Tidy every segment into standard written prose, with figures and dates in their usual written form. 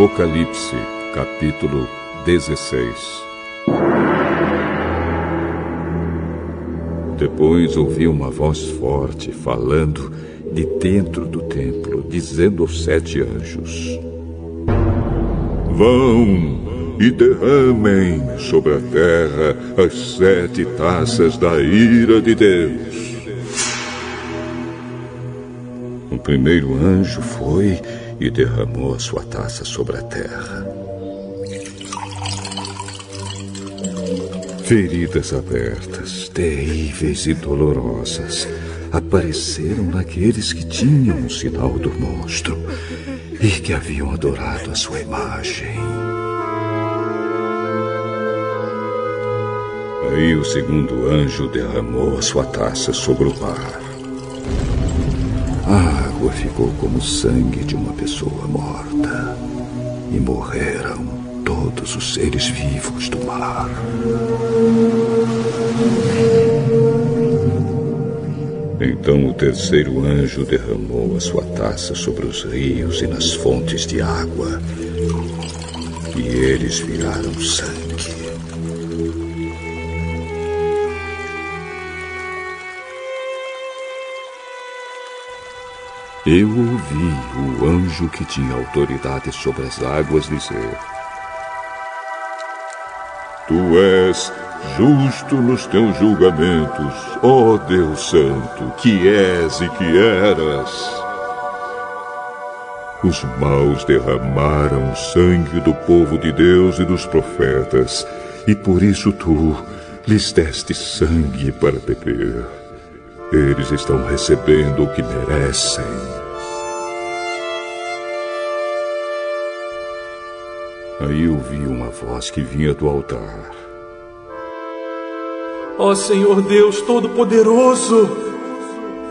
Apocalipse, capítulo 16. Depois ouvi uma voz forte falando de dentro do templo, dizendo aos 7 anjos: Vão e derramem sobre a terra as 7 taças da ira de Deus. O primeiro anjo foi e derramou a sua taça sobre a terra. Feridas abertas, terríveis e dolorosas, apareceram naqueles que tinham o sinal do monstro e que haviam adorado a sua imagem. Aí o segundo anjo derramou a sua taça sobre o mar. A água ficou como o sangue de uma pessoa morta, e morreram todos os seres vivos do mar. Então o terceiro anjo derramou a sua taça sobre os rios e nas fontes de água, e eles viraram sangue. Eu ouvi o anjo que tinha autoridade sobre as águas dizer: Tu és justo nos teus julgamentos, ó Deus Santo, que és e que eras. Os maus derramaram o sangue do povo de Deus e dos profetas, e por isso tu lhes deste sangue para beber. Eles estão recebendo o que merecem. Aí ouvi uma voz que vinha do altar. Ó Senhor Deus Todo-Poderoso,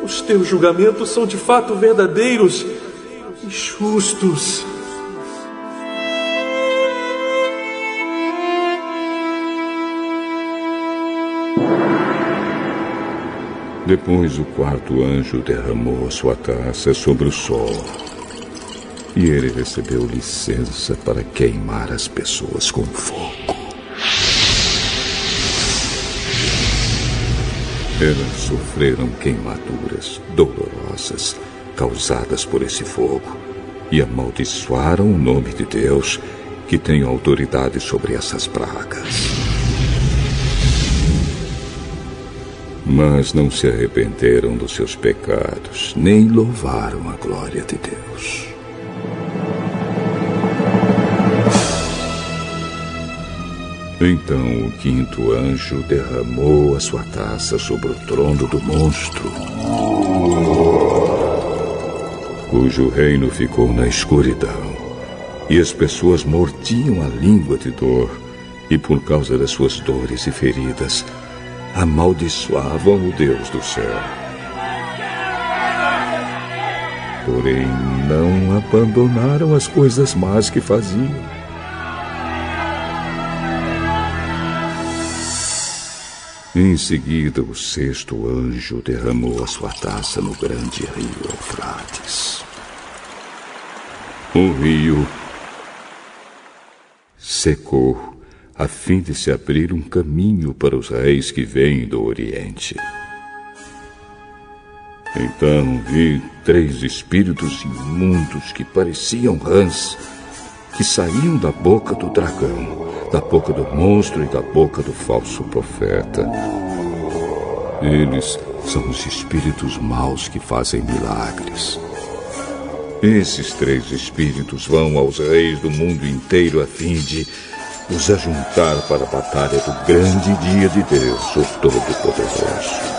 os teus julgamentos são de fato verdadeiros e justos. Depois o quarto anjo derramou a sua taça sobre o sol, e ele recebeu licença para queimar as pessoas com fogo. Elas sofreram queimaduras dolorosas causadas por esse fogo e amaldiçoaram o nome de Deus, que tem autoridade sobre essas pragas. Mas não se arrependeram dos seus pecados, nem louvaram a glória de Deus. Então o quinto anjo derramou a sua taça sobre o trono do monstro, cujo reino ficou na escuridão, e as pessoas mordiam a língua de dor, e por causa das suas dores e feridas, amaldiçoavam o Deus do céu. Porém, não abandonaram as coisas más que faziam. Em seguida, o sexto anjo derramou a sua taça no grande rio Eufrates. O rio secou, a fim de se abrir um caminho para os reis que vêm do Oriente. Então vi 3 espíritos imundos que pareciam rãs, que saíam da boca do dragão, da boca do monstro e da boca do falso profeta. Eles são os espíritos maus que fazem milagres. Esses 3 espíritos vão aos reis do mundo inteiro a fim de os ajuntar para a batalha do grande dia de Deus, o Todo-Poderoso.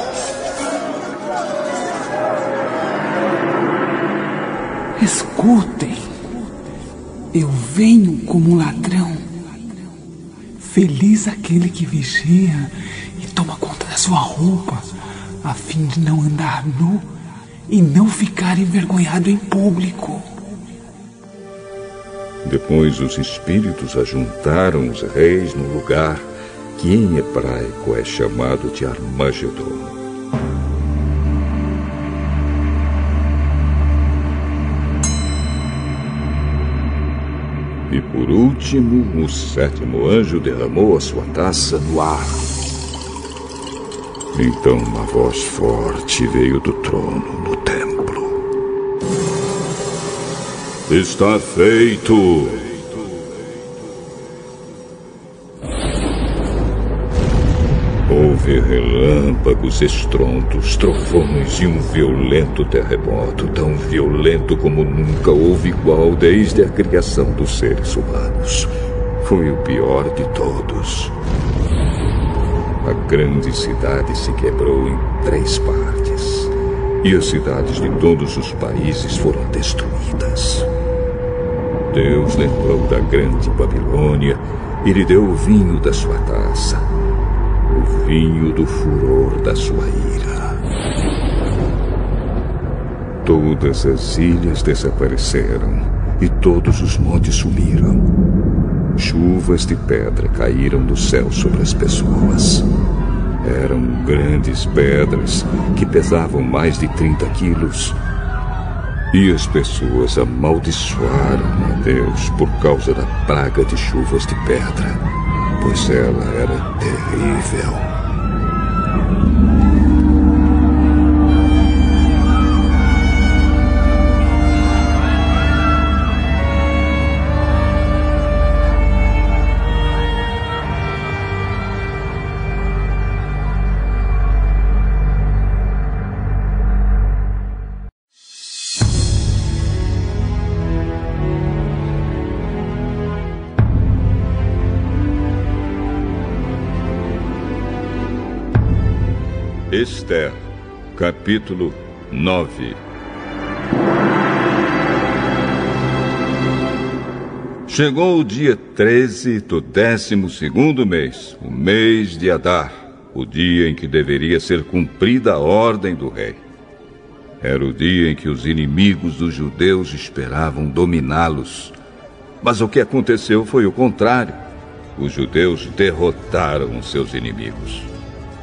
Escutem, eu venho como um ladrão. Feliz aquele que vigia e toma conta da sua roupa, a fim de não andar nu e não ficar envergonhado em público. Depois os espíritos ajuntaram os reis no lugar que em hebraico é chamado de Armagedon. por último, o sétimo anjo derramou a sua taça no ar. Então uma voz forte veio do trono no templo. Está feito! Houve relâmpagos, estrondos, trovões e um violento terremoto, tão violento como nunca houve igual desde a criação dos seres humanos. Foi o pior de todos. A grande cidade se quebrou em 3 partes, e as cidades de todos os países foram destruídas. Deus lembrou da grande Babilônia e lhe deu o vinho da sua taça, o vinho do furor da sua ira. Todas as ilhas desapareceram e todos os montes sumiram. Chuvas de pedra caíram do céu sobre as pessoas. Eram grandes pedras que pesavam mais de 30 quilos. E as pessoas amaldiçoaram a Deus por causa da praga de chuvas de pedra, pois ela era terrível. Esther, capítulo 9. Chegou o dia 13 do 12º mês, o mês de Adar, o dia em que deveria ser cumprida a ordem do rei. Era o dia em que os inimigos dos judeus esperavam dominá-los. Mas o que aconteceu foi o contrário. Os judeus derrotaram os seus inimigos.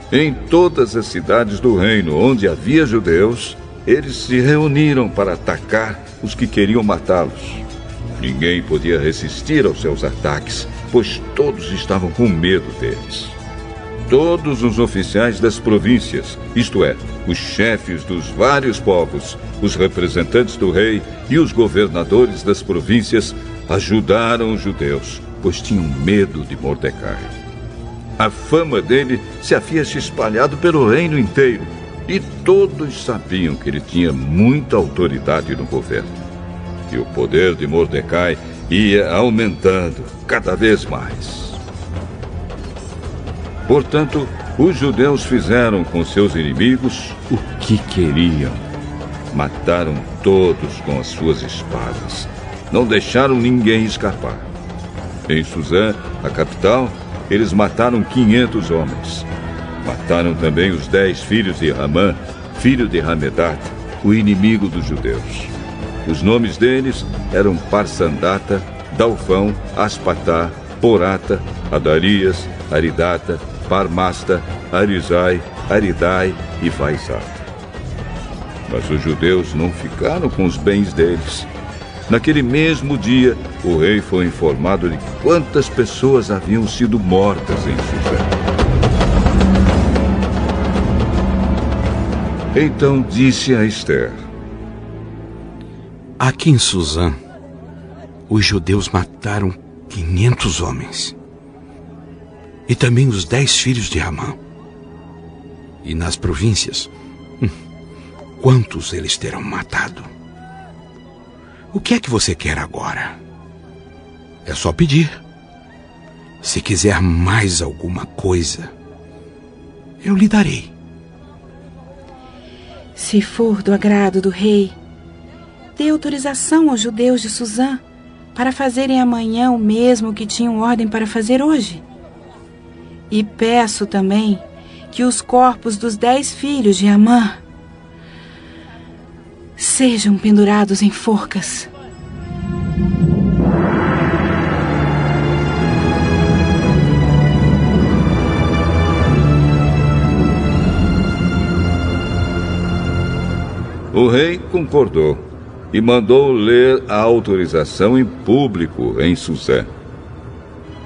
Em todas as cidades do reino onde havia judeus, eles se reuniram para atacar os que queriam matá-los. Ninguém podia resistir aos seus ataques, pois todos estavam com medo deles. Todos os oficiais das províncias, isto é, os chefes dos vários povos, os representantes do rei e os governadores das províncias, ajudaram os judeus, pois tinham medo de Mordecai. A fama dele se havia se espalhado pelo reino inteiro, e todos sabiam que ele tinha muita autoridade no governo. E o poder de Mordecai ia aumentando cada vez mais. Portanto, os judeus fizeram com seus inimigos o que queriam. Mataram todos com as suas espadas. Não deixaram ninguém escapar. Em Suzã, a capital, eles mataram 500 homens. Mataram também os 10 filhos de Ramã, filho de Hamedat, o inimigo dos judeus. Os nomes deles eram Parsandata, Dalfão, Aspatá, Porata, Adarias, Aridata, Parmasta, Arizai, Aridai e Vaizata. Mas os judeus não ficaram com os bens deles. Naquele mesmo dia, o rei foi informado de quantas pessoas haviam sido mortas em Suzã. Então disse a Esther: aqui em Suzã, os judeus mataram 500 homens. E também os 10 filhos de Ramã. E nas províncias, quantos eles terão matado? O que é que você quer agora? É só pedir. Se quiser mais alguma coisa, eu lhe darei. Se for do agrado do rei, dê autorização aos judeus de Suzã para fazerem amanhã o mesmo que tinham ordem para fazer hoje. E peço também que os corpos dos 10 filhos de Amã sejam pendurados em forcas. O rei concordou e mandou ler a autorização em público em Suzã.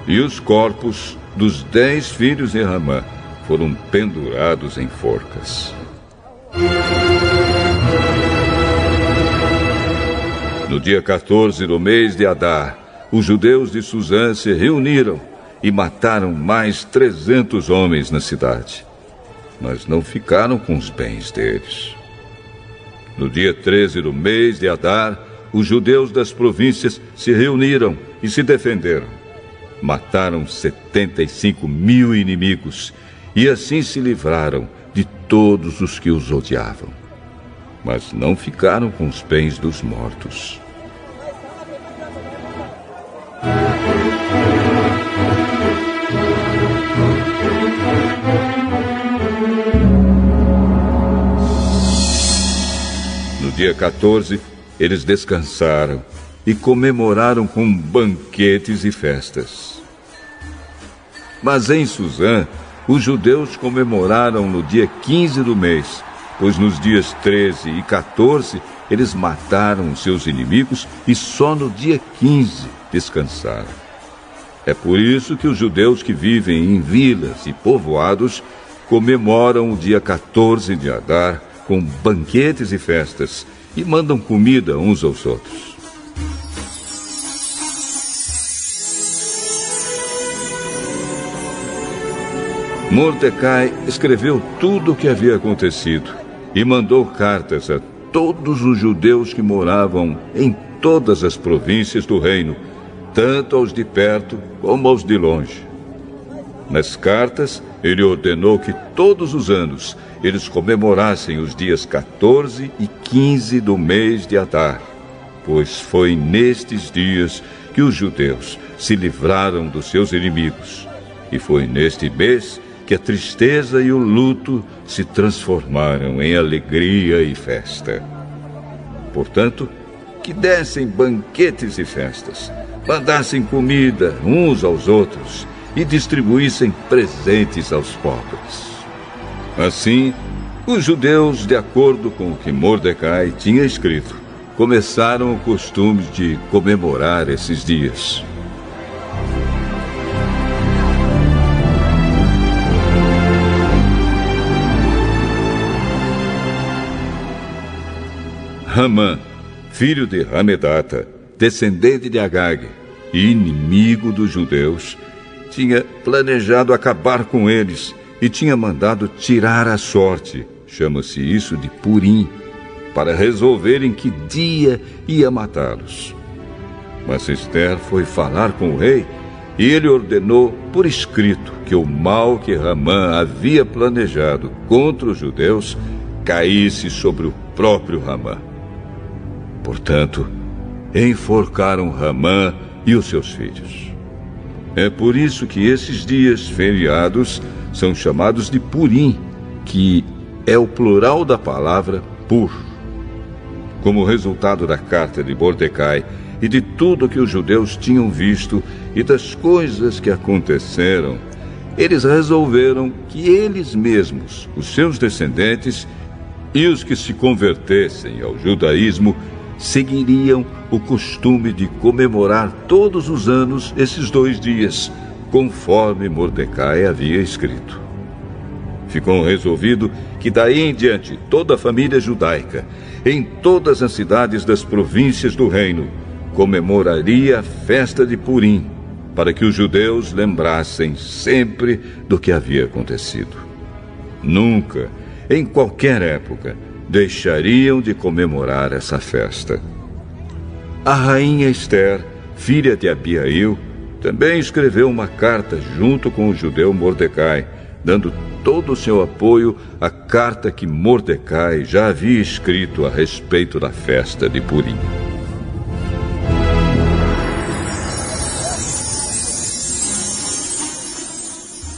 E os corpos dos 10 filhos de Ramã foram pendurados em forcas. No dia 14 do mês de Adar, os judeus de Suzã se reuniram e mataram mais 300 homens na cidade, mas não ficaram com os bens deles. No dia 13 do mês de Adar, os judeus das províncias se reuniram e se defenderam. Mataram 75.000 inimigos e assim se livraram de todos os que os odiavam. Mas não ficaram com os bens dos mortos. No dia 14, eles descansaram e comemoraram com banquetes e festas. Mas em Suzã, os judeus comemoraram no dia 15 do mês, pois nos dias 13 e 14 eles mataram os seus inimigos e só no dia 15 descansaram. É por isso que os judeus que vivem em vilas e povoados comemoram o dia 14 de Adar com banquetes e festas e mandam comida uns aos outros. Mordecai escreveu tudo o que havia acontecido e mandou cartas a todos os judeus que moravam em todas as províncias do reino, tanto aos de perto como aos de longe. Nas cartas, ele ordenou que todos os anos eles comemorassem os dias 14 e 15 do mês de Adar, pois foi nestes dias que os judeus se livraram dos seus inimigos, e foi neste mês que a tristeza e o luto se transformaram em alegria e festa. Portanto, que dessem banquetes e festas, mandassem comida uns aos outros e distribuíssem presentes aos pobres. Assim, os judeus, de acordo com o que Mordecai tinha escrito, começaram o costume de comemorar esses dias. Ramã, filho de Hamedata, descendente de Agag e inimigo dos judeus, tinha planejado acabar com eles e tinha mandado tirar a sorte, chama-se isso de Purim, para resolver em que dia ia matá-los. Mas Ester foi falar com o rei e ele ordenou por escrito que o mal que Ramã havia planejado contra os judeus caísse sobre o próprio Ramã. Portanto, enforcaram Ramã e os seus filhos. É por isso que esses dias feriados são chamados de Purim, que é o plural da palavra Pur. Como resultado da carta de Mordecai e de tudo que os judeus tinham visto e das coisas que aconteceram, eles resolveram que eles mesmos, os seus descendentes e os que se convertessem ao judaísmo, seguiriam o costume de comemorar todos os anos esses 2 dias, conforme Mordecai havia escrito. Ficou resolvido que daí em diante toda a família judaica, em todas as cidades das províncias do reino, comemoraria a festa de Purim, para que os judeus lembrassem sempre do que havia acontecido. Nunca, em qualquer época, deixariam de comemorar essa festa. A rainha Ester, filha de Abiail, também escreveu uma carta junto com o judeu Mordecai, dando todo o seu apoio à carta que Mordecai já havia escrito a respeito da festa de Purim.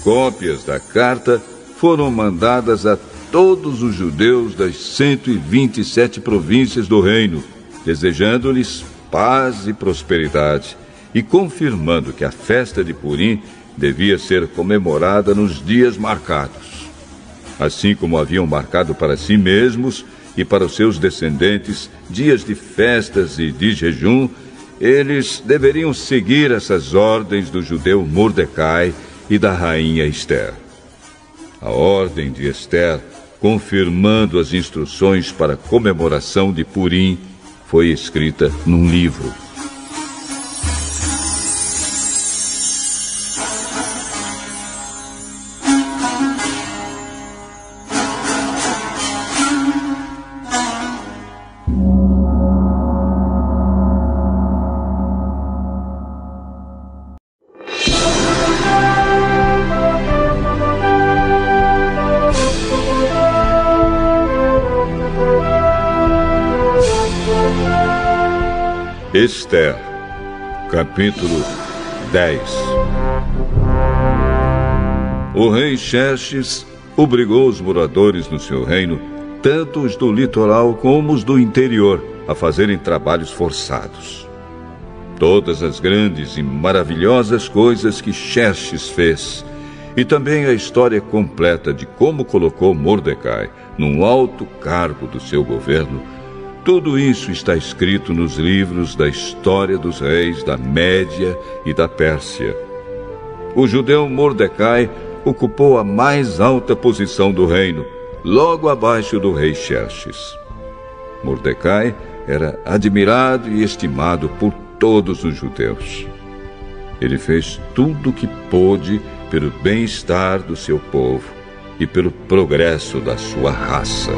Cópias da carta foram mandadas a todos os judeus das 127 províncias do reino, desejando-lhes paz e prosperidade e confirmando que a festa de Purim devia ser comemorada nos dias marcados, assim como haviam marcado para si mesmos e para os seus descendentes dias de festas e de jejum, eles deveriam seguir essas ordens do judeu Mordecai e da rainha Ester. A ordem de Ester, confirmando as instruções para a comemoração de Purim, foi escrita num livro. Ester, capítulo 10. O rei Xerxes obrigou os moradores no seu reino, tanto os do litoral como os do interior, a fazerem trabalhos forçados. Todas as grandes e maravilhosas coisas que Xerxes fez, e também a história completa de como colocou Mordecai num alto cargo do seu governo, tudo isso está escrito nos livros da história dos reis da Média e da Pérsia. O judeu Mordecai ocupou a mais alta posição do reino, logo abaixo do rei Xerxes. Mordecai era admirado e estimado por todos os judeus. Ele fez tudo o que pôde pelo bem-estar do seu povo e pelo progresso da sua raça.